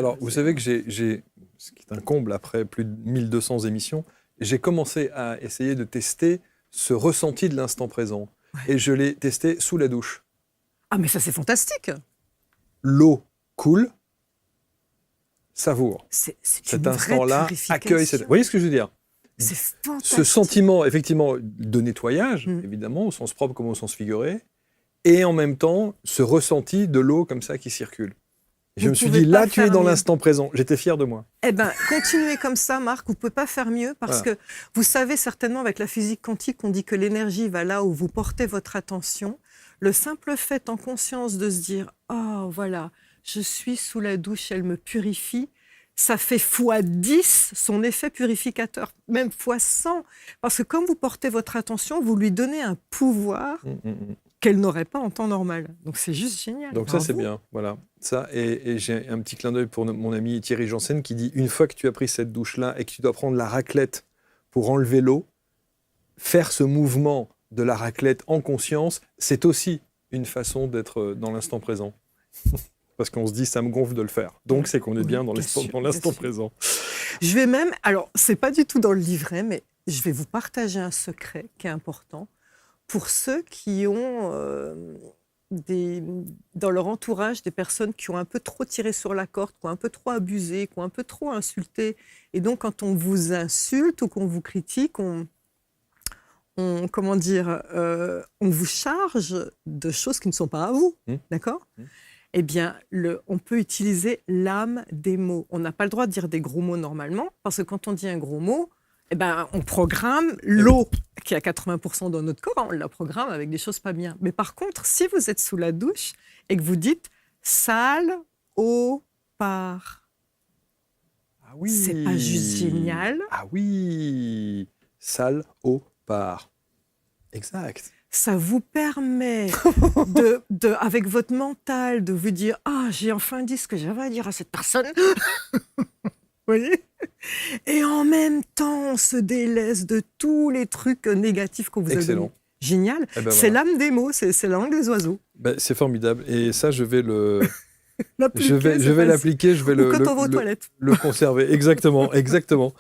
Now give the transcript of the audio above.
Alors, vous savez que ce qui est un comble après plus de 1200 émissions, j'ai commencé à essayer de tester ce ressenti de l'instant présent. Ouais. Et je l'ai testé sous la douche. Ah, mais ça, c'est fantastique. L'eau coule, savoure. C'est Cet une vraie instant-là purification. accueille cette... Vous voyez ce que je veux dire? C'est fantastique. Ce sentiment, effectivement, de nettoyage, évidemment, au sens propre comme au sens figuré, et en même temps, ce ressenti de l'eau comme ça qui circule. Et je Vous me suis pouvez dit, pas là, tu es faire dans mieux. l'instant présent. J'étais fier de moi. Eh bien, continuez comme ça, Marc. Vous ne pouvez pas faire mieux parce Voilà. que vous savez certainement, avec la physique quantique, on dit que l'énergie va là où vous portez votre attention. Le simple fait, en conscience, de se dire « Oh, voilà, je suis sous la douche, elle me purifie », ça fait x10 son effet purificateur, même x100. Parce que comme vous portez votre attention, vous lui donnez un pouvoir qu'elle n'aurait pas en temps normal. Donc c'est juste génial. Donc Bravo. ça, c'est bien. Voilà. Ça, et j'ai un petit clin d'œil pour mon ami Thierry Janssen qui dit, une fois que tu as pris cette douche-là et que tu dois prendre la raclette pour enlever l'eau, faire ce mouvement de la raclette en conscience, c'est aussi une façon d'être dans l'instant présent. Parce qu'on se dit, ça me gonfle de le faire. Donc, c'est qu'on est bien dans l'instant présent. Je vais même, alors, c'est pas du tout dans le livret, mais je vais vous partager un secret qui est important pour ceux qui ont dans leur entourage des personnes qui ont un peu trop tiré sur la corde, qui ont un peu trop abusé, qui ont un peu trop insulté. Et donc, quand on vous insulte ou qu'on vous critique, on vous charge de choses qui ne sont pas à vous, d'accord ? Eh bien, on peut utiliser l'âme des mots. On n'a pas le droit de dire des gros mots normalement, parce que quand on dit un gros mot, eh ben, on programme l'eau qui est à 80% dans notre corps, on la programme avec des choses pas bien. Mais par contre, si vous êtes sous la douche et que vous dites « sale eau part », ah oui. C'est pas juste génial. Ah oui, sale eau part. Exact. Ça vous permet, avec votre mental, de vous dire « Ah, j'ai enfin dit ce que j'avais à dire à cette personne. » Vous voyez ? Et en même temps, on se délaisse de tous les trucs négatifs qu'on vous a donnés. Génial. Eh ben c'est voilà. L'âme des mots, c'est la langue des oiseaux. Ben, c'est formidable. Et ça, je vais je vais l'appliquer, je vais Ou quand on va aux toilettes. le conserver. Exactement, exactement.